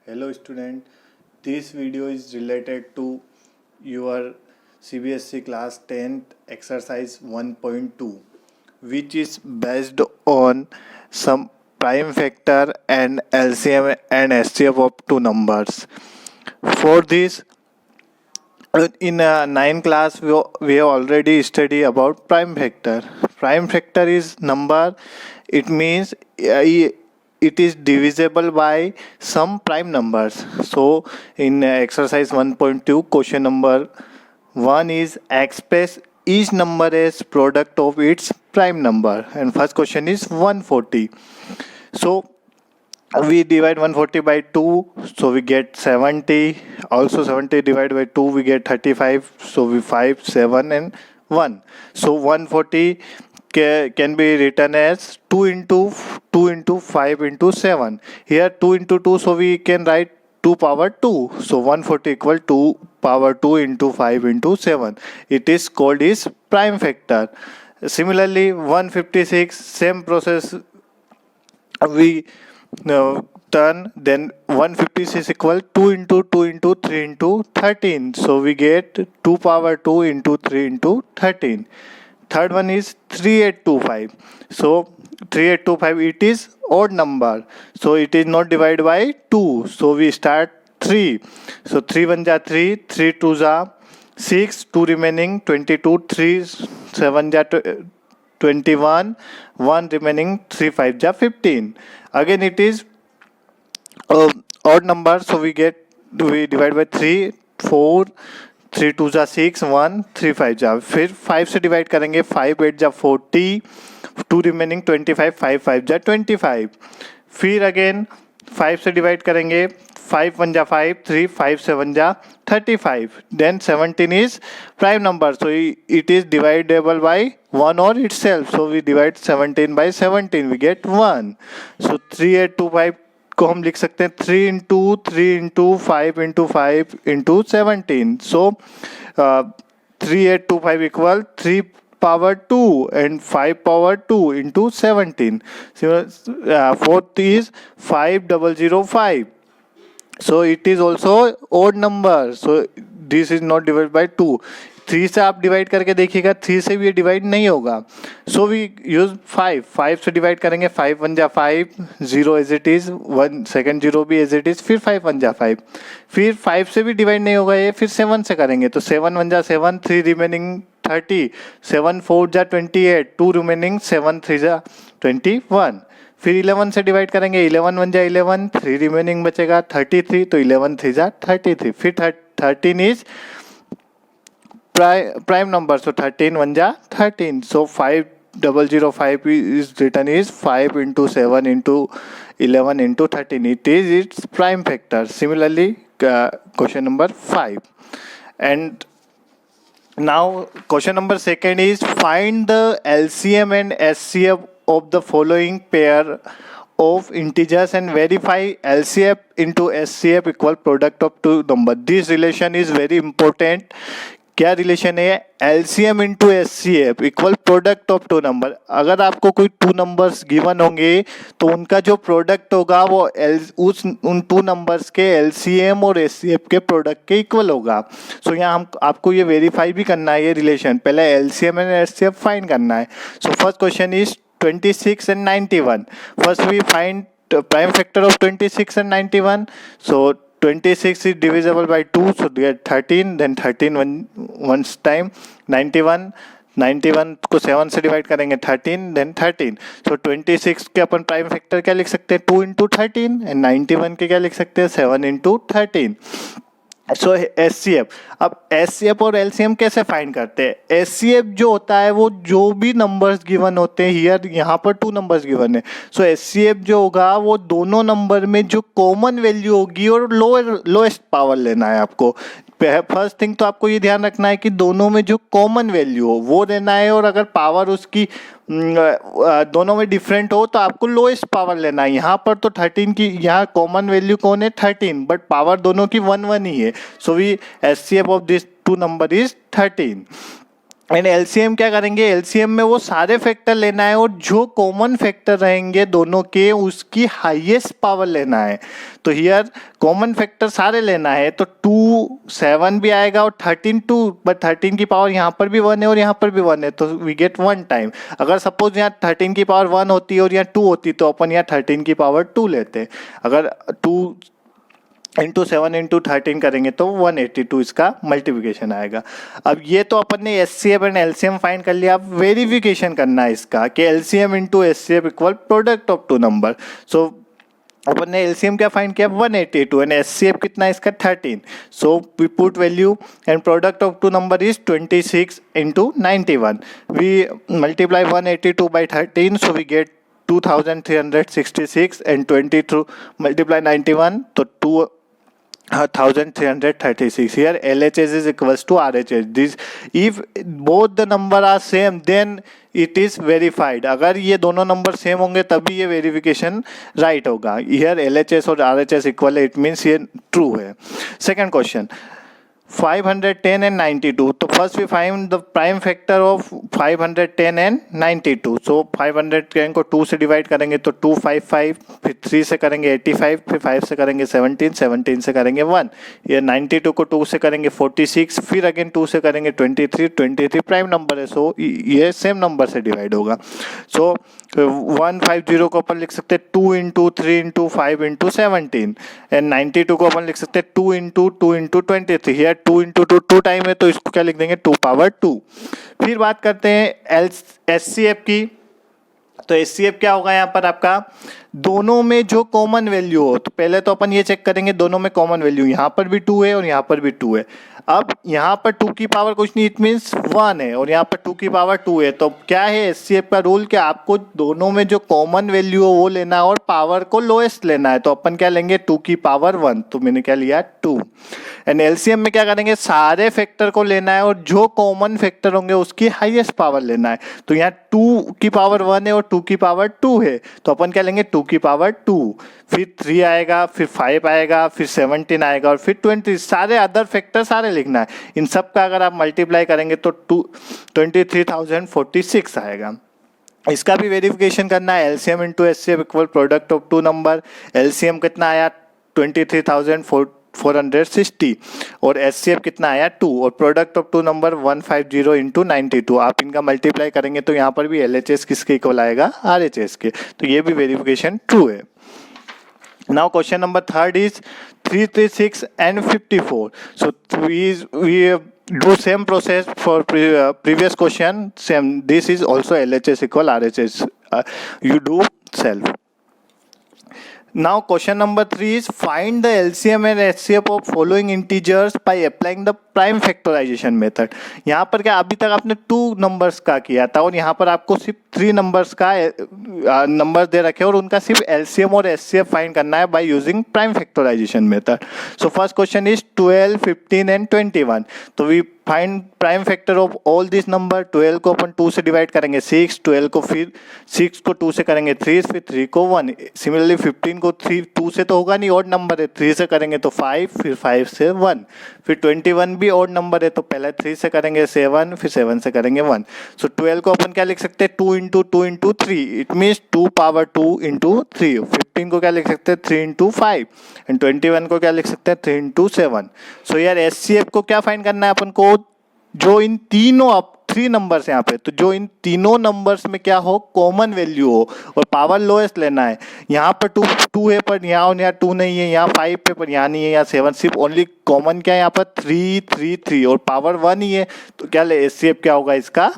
Hello student, this video is related to your CBSE class 10th exercise 1.2 which is based on some prime factor and LCM and SCF of two numbers. For this in 9th class we have already studied about prime factor. Prime factor is number, it means it is divisible by some prime numbers. So in exercise 1.2 question number 1 is express each number as product of its prime number, and first question is 140. So we divide 140 by 2, so we get 70. Also 70 divided by 2 we get 35, so we 5, 7 and 1. So 140 can be written as 2 into 5 into 7. Here 2 into 2, so we can write 2 power 2. So 140 equal 2 power 2 into 5 into 7. It is called is prime factor. Similarly 156, same process we turn, then 156 equal 2 into 2 into 3 into 13. So we get 2 power 2 into 3 into 13. Third one is 3825. So 3825, it is odd number. So it is not divided by 2. So we start 3. So 3 1 ja 3, 3 2 ja 6, 2 remaining 22, 3 7 ja 21, 1 remaining, 3 5 ja 15. Again it is odd number, so we divide by 3, 4, 3 2 जा 6, 1 3 5 जा, फिर 5 से divide करेंगे, 5 8 जा 40, 2 remaining 25, 5 5 जा 25. फिर again 5 से divide करेंगे, 5 1 जा 5, 3 5 7 जा 35. Then 17 is prime number, so it is divisible by 1 or itself. So we divide 17 by 17, we get 1. So 3825 को हम लिख सकते हैं 3 into 3 into 5 into 5 into 17. So 3825 equal 3 power 2 and 5 power 2 into 17. So fourth is 5005. So it is also odd number. So this is not divided by 2. 3 से आप divide करके देखिएगा, 3 से भी ये डिवाइड नहीं होगा. सो वी यूज 5 से डिवाइड करेंगे, 5 1 जा 5, 0 एज इट इज, 1 सेकंड 0 भी एज इट इज, फिर 5 1 जा 5, फिर 5 से भी डिवाइड नहीं होगा ये, फिर 7 से करेंगे, तो 7 1 जा 7, 3 रिमेनिंग 30, 7 4 जा 28, 2 रिमेनिंग, 7 3 जा 21. फिर 11 से डिवाइड करेंगे, 11 1 जा 11, 3 रिमेनिंग बचेगा 33, तो 11 3 जा 33. फिर 13 is prime number, so 13 1 ja 13. So 5005 is written is 5 into 7 into 11 into 13. It is its prime factor. Similarly question number 5. And now question number 2 is find the LCM and SCF of the following pair of integers and verify LCF into SCF equal product of two number. This relation is very important. क्या relation है? LCM into SCF equal product of two number. अगर आपको कोई two numbers given होंगे तो उनका जो product होगा वो उन टू नंबर्स के LCM और SCF के प्रोडक्ट के इक्वल होगा. सो यहाँ हम आपको ये वेरीफाई भी करना है, ये रिलेशन पहले LCM एंड SCF फाइंड करना है. सो first question is 26 and 91. First we find prime factor of 26 and 91. So 26 is divisible by 2, so we get 13, then 13 once time, 91 को 7 से डिवाइड करेंगे, 13 then 13. So 26 के अपन प्राइम फैक्टर क्या लिख सकते हैं, 2 into 13, and 91 के क्या लिख सकते हैं, 7 into 13. सो SCF. अब SCF और LCM कैसे फाइंड करते हैं? SCF जो होता है वो जो भी नंबर्स गिवन होते हैं, हियर यहाँ पर 2 नंबर्स गिवन है, सो SCF जो होगा वो दोनों नंबर में जो कॉमन वैल्यू होगी और लोएस्ट पावर लेना है आपको. फर्स्ट थिंग तो आपको ये ध्यान रखना है कि दोनों में जो कॉमन वैल्यू हो वो लेना है, और अगर पावर उसकी दोनों में डिफरेंट हो तो आपको लोएस्ट पावर लेना है. यहाँ पर तो 13 की, यहाँ कॉमन वैल्यू कौन है, 13, बट पावर दोनों की 1 1 ही है. So we SCF of this two number is 13. And LCM क्या करेंगे, एलसीएम में वो सारे फैक्टर लेना है और जो कॉमन फैक्टर रहेंगे दोनों के उसकी हाईएस्ट पावर लेना है। तो हियर कॉमन फैक्टर सारे लेना है, तो 2 7 भी आएगा और 13 2, बट 13 की पावर यहाँ पर भी 1 है और यहाँ पर भी 1 है, तो वी गेट 1 टाइम। अगर सपोज यहाँ 13 की पावर 1 होती और यहाँ 2 होती तो अपन यहाँ 13 की पावर 2 लेते। अगर 2 इंटू 7 इंटू 13 करेंगे तो 182 इसका मल्टीप्लिकेशन आएगा। अब ये तो अपन ने एचसीएफ एंड एलसीएम फाइंड कर लिया, अब वेरिफिकेशन करना है इसका कि LCM into HCF equal product of two number. So अपन ने एलसीएम क्या फाइंड किया 182 एंड एचसीएफ कितना है इसका 13। So we put value and product of two number is 26 into 91। We multiply 182 by 13, so we get 2366 and 22 multiply 91, तो 2336. Here LHS is equals to RHS. This if both the number are same then it is verified. अगर ये दोनों number same होंगे तभी ये verification right होगा। Here LHS और RHS equal है, इट मीन्स ये ट्रू है। Second question 510 and 92. तो first we find the prime factor of 510 and 92. So 510 को 2 से डिवाइड करेंगे तो 255, फिर 3 से करेंगे 85, फिर 5 से करेंगे 17, 17 से करेंगे 1। ये 92 को 2 से करेंगे 46, फिर अगेन 2 से करेंगे 23, 23 प्राइम नंबर है, सो ये सेम नंबर से डिवाइड होगा। सो 150 को अपन लिख सकते हैं 2 इंटू 3 इंटू 5 इंटू 17 एंड 92 को अपन लिख सकते हैं 2 इंटू 2 इंटू 23। यार 2 इंटू 2 टाइम है तो इसको क्या लिख देंगे 2 पावर 2। फिर बात करते हैं एचसीएफ की। तो एचसीएफ क्या होगा यहाँ पर आपका, दोनों में जो कॉमन वैल्यू हो, तो पहले तो अपन ये चेक करेंगे दोनों में कॉमन वैल्यू, यहाँ पर भी 2 है और यहाँ पर भी 2 है। अब यहाँ पर 2 की पावर कुछ नहीं, इट मीन्स 1 है और यहाँ पर 2 की पावर 2 है। तो क्या है एचसीएफ का रूल कि आपको दोनों में जो कॉमन वैल्यू हो वो लेना है और पावर को लोएस्ट लेना है। तो अपन क्या लेंगे 2 की पावर 1, तो मैंने क्या लिया 2। एंड एलसीएम में क्या करेंगे, सारे फैक्टर को लेना है और जो कॉमन फैक्टर होंगे उसकी हाईएस्ट पावर लेना है। तो यहाँ 2 की पावर 1 है और 2 की पावर 2 है, तो अपन क्या लेंगे 2 की पावर 2, फिर 3 आएगा, फिर 5 आएगा, फिर 17 आएगा और फिर 20। सारे अदर फैक्टर सारे लिखना है। इन सब का अगर आप मल्टीप्लाई करेंगे तो 23,046 आएगा। इसका भी वेरिफिकेशन करना है, LCM into HCF equal product of two number. LCM कितना आया 23,460 और एचसीएफ कितना आया 2 और product of two number 150 into 92। आप इनका मल्टीप्लाई करेंगे तो यहाँ पर भी एलएचएस किसके इक्वल आएगा, आरएचएस के। तो ये भी वेरिफिकेशन ट्रू है। Now question number third is 336 and 54. So we do same process for previous question. Same. This is also LHS equal RHS. You do self. Now question number 3 is find the LCM and HCF of following integers by applying the prime factorization method. यहाँ पर क्या अभी तक आपने 2 numbers का किया था और यहाँ पर आपको सिर्फ 3 नंबर्स का नंबर दे रखे और उनका सिर्फ LCM और HCF फाइंड करना है by using prime factorization method. So first question is 12, 15 and 21। तो we find prime factor of all this number. 12 को अपन 2 से डिवाइड करेंगे 6, 12 को फिर 6 को 2 से करेंगे 3, फिर 3 को 1। सिमिलरली 15 को 2 से तो होगा नहीं, ऑड नंबर है, 3 से करेंगे तो 5, फिर 5 से 1। फिर 21 भी ऑड नंबर है तो पहले 3 से करेंगे 7, फिर 7 से करेंगे 1। सो 12 को अपन क्या लिख सकते हैं 2 into 2 into 3, it means 2 power 2 into 3। 15 को क्या लिख सकते हैं 3 इंटू 5 एंड 21 को क्या लिख सकते हैं 3 इंटू 7। सो यार एचसीएफ को क्या फाइंड करना है अपन को, जो इन तीनों 3 नंबर्स यहाँ पे, तो जो इन तीनों नंबर्स में क्या हो कॉमन वैल्यू हो और पावर लोएस्ट लेना है। यहाँ पर 2 है पर यहाँ और यहाँ 2 नहीं है, यहाँ 5 है पर यहाँ नहीं है, यहाँ 7, सिर्फ ओनली कॉमन क्या है यहाँ पर 3, 3, 3 और पावर 1 ही है। तो क्या ले एचसीएफ क्या होगा इसका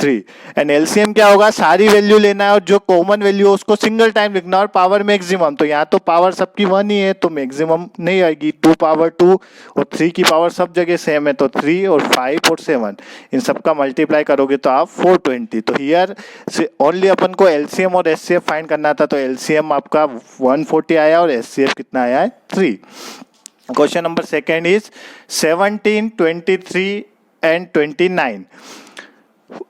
3 एंड एलसीएम क्या होगा, सारी वैल्यू लेना है और जो कॉमन वैल्यू हो उसको सिंगल टाइम लिखना और पावर मैक्सिमम। तो यहाँ तो पावर सबकी 1 ही है तो मैक्सिमम नहीं आएगी, 2 पावर 2 और 3 की पावर सब जगह सेम है तो 3 और 5 और 7 इन सबका मल्टीप्लाई करोगे तो आप 420। तो हियर से ओनली अपन को एलसीएम और एचसीएफ फाइंड करना था, तो एलसीएम आपका 140 आया और एचसीएफ कितना आया है 3। Question number second is 17, 23 and 29.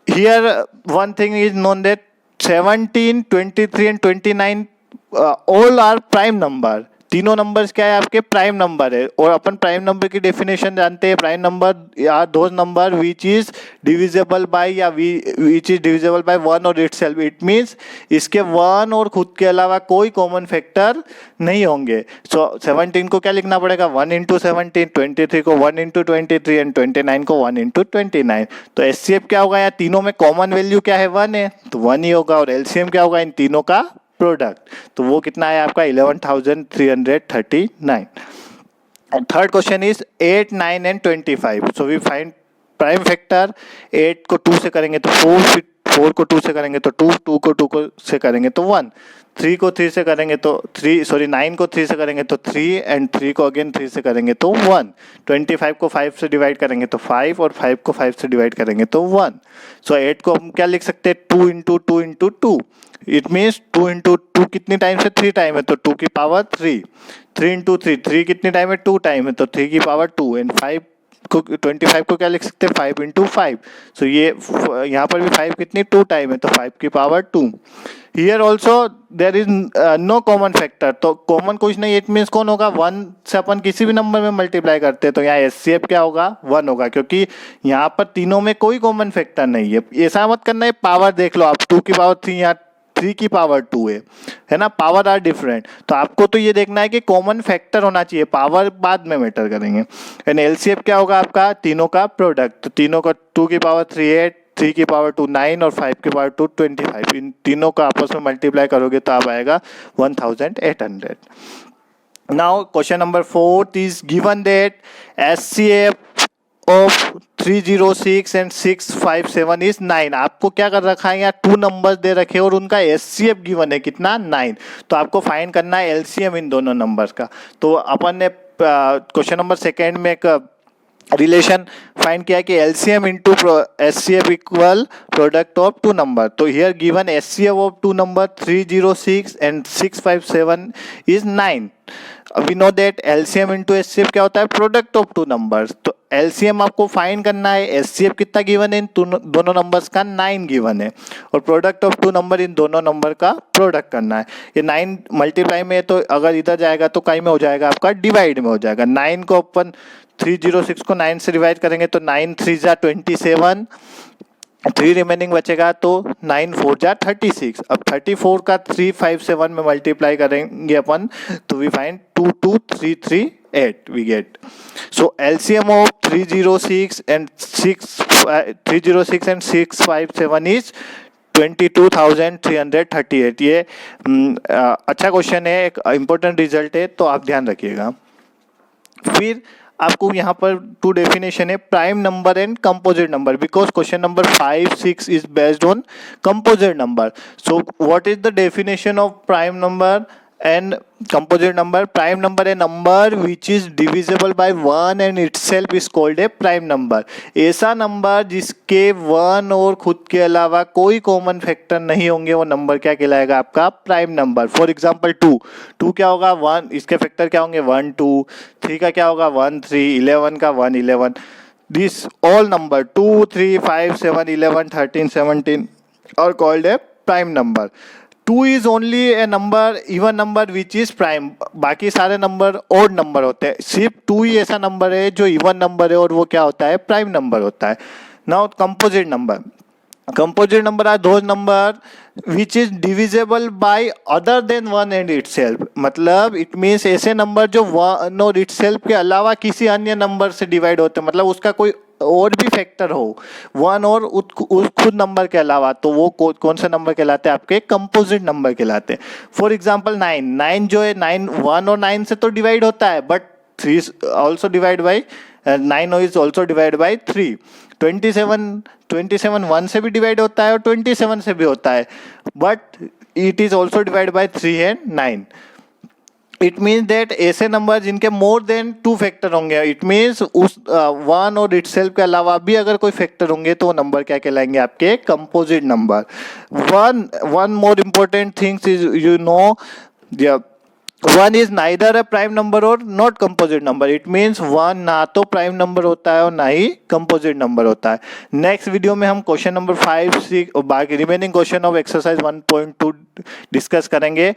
Here one thing is known that 17, 23 and 29 all are prime number. तीनों नंबर्स क्या है आपके प्राइम नंबर है, और अपन प्राइम नंबर की डेफिनेशन जानते हैं, प्राइम नंबर या those number which is divisible by या which is divisible by one और इटसेल्फ। इट मींस इसके वन और खुद के अलावा कोई कॉमन फैक्टर नहीं होंगे। सो 17 को क्या लिखना पड़ेगा, 1 इंटू 17, 23 को 1 इंटू 23 एंड 29 को 1 इंटू 29। तो एचसीएफ क्या होगा, या तीनों में कॉमन वैल्यू क्या है 1 है तो 1 ही होगा, और एलसीएम क्या होगा इन तीनों का प्रोडक्ट, तो वो कितना है आपका 11,339। Third question is 8, 9 and 25। So we find prime factor. 8 को 2 से करेंगे तो 4, 4 को 2 से करेंगे तो 2, 2 को 2 से करेंगे तो 1, 3 को 3 से करेंगे तो 9 को 3 से करेंगे तो 3 एंड 3 को अगेन 3 से करेंगे तो 1, 25 को 5 से डिवाइड करेंगे तो 5 और 5 को 5 से डिवाइड करेंगे तो 1। सो 8 को हम क्या लिख सकते हैं 2 into 2 into 2। It means 2 into 2 कितनी टाइम है 3 टाइम है तो 2 की पावर 3, 3 इंटू 3, 3 कितनी टाइम है 2 टाइम है तो 3 की पावर 2 एंड 5 को 25 को क्या लिख सकते हैं 5 इंटू 5। सो ये यहाँ पर भी 5 कितनी 2 टाइम है तो 5 की power 2। Here also there is no common factor, तो कॉमन कुछ नहीं, इट मीन्स कौन होगा 1 से अपन किसी भी नंबर में मल्टीप्लाई करते हैं तो यहाँ एचसीएफ क्या होगा 1 होगा, क्योंकि यहाँ पर तीनों में कोई कॉमन फैक्टर नहीं है। ऐसा मत करना है पावर देख लो आप 2 की पावर 3 यहाँ 3 की पावर 2 है ना, पावर आर डिफरेंट, तो आपको तो ये देखना है कि कॉमन फैक्टर होना चाहिए, पावर बाद में मैटर करेंगे। एंड एलसीएफ क्या होगा आपका तीनों का प्रोडक्ट, तो तीनों का 2 की पावर 3 8, 3 की पावर 2 9 और 5 की पावर 2 25, इन तीनों का आपस में मल्टीप्लाई करोगे तो आप आएगा 1800। Now question number 4 is given that HCF of 306 and 657 is 9। आपको क्या कर रखा है यहाँ 2 नंबर्स दे रखे हैं और उनका एचसीएफ गिवन है कितना 9, तो आपको फाइंड करना है एलसीएम इन दोनों नंबर्स का। तो अपन ने क्वेश्चन नंबर सेकेंड में एक रिलेशन फाइंड किया कि LCM into HCF equal product of 2 number. तो here given HCF of 2 number 306 and 657 is 9। We know that LCM into HCF क्या होता है प्रोडक्ट ऑफ 2 नंबर्स, तो एलसीएम आपको फाइंड करना है, एचसीएफ कितना गिवन है इन दोनों नंबर्स का 9 गिवन है, और प्रोडक्ट ऑफ 2 नंबर इन दोनों नंबर का प्रोडक्ट करना है। ये 9 मल्टीप्लाई में है तो अगर इधर जाएगा तो कहीं में हो जाएगा आपका डिवाइड में हो जाएगा। 9 को अपन 306 को 9 से डिवाइड करेंगे तो 9 3 जा 27, 3 रिमेनिंग बचेगा तो 9 4 जा 36। अब 34 का 357 में मल्टीप्लाई करेंगे अपन तो we find 22338 we get. So LCM of 306 and 657 is 22,338। ये अच्छा क्वेश्चन है, एक इम्पोर्टेंट रिजल्ट है, तो आप ध्यान रखिएगा। फिर आपको यहाँ पर 2 डेफिनेशन है prime number and composite number, because question number 5 6 is based on composite number. So what is the definition of prime number and composite number? Prime number a number which is divisible by 1 and itself is called a prime number। ऐसा number जिसके 1 और खुद के अलावा कोई common factor नहीं होंगे वो नंबर क्या कहलाएगा आपका प्राइम नंबर। फॉर एग्जांपल 2 क्या होगा 1, इसके फैक्टर क्या होंगे 1 2, 3 का क्या होगा 1 3, 11 का 1 11। This all number 2 3 5 7 11 13 17 are called a prime number। 2 is only a number even number which is prime, बाकी सारे नंबर odd नंबर होते हैं, सिर्फ 2 ही ऐसा नंबर है जो इवन नंबर है और वो क्या होता है प्राइम नंबर होता है। Now composite number are those number which is divisible by other than 1 and itself, मतलब इट मीन्स ऐसे नंबर जो 1 और इटसेल्फ के अलावा किसी अन्य नंबर से डिवाइड होते हैं, मतलब उसका कोई और भी फैक्टर हो 1 और उस खुद नंबर के अलावा, तो वो कौन से नंबर कहलाते हैं आपके कंपोजिट नंबर कहलाते हैं। फॉर एग्जांपल 9 जो है 9 1 और 9 से तो डिवाइड होता है, but 3 also divide by 9 is also divide by 3। 27 1 से भी डिवाइड होता है और 27 से भी होता है, but it is also divide by 3 and 9। It means that ऐसे नंबर जिनके मोर देन 2 फैक्टर होंगे, इट मीन्स उस 1 और इटसेल्फ के अलावा भी अगर कोई फैक्टर होंगे तो वो नंबर क्या कहलाएंगे आपके composite number. One more important things is you know 1 is neither a prime number or not composite number। it means 1 ना तो प्राइम नंबर होता है और ना ही कंपोजिट नंबर होता है। नेक्स्ट वीडियो में हम क्वेश्चन नंबर 5 6 और बाकी remaining question of exercise 1.2 discuss करेंगे।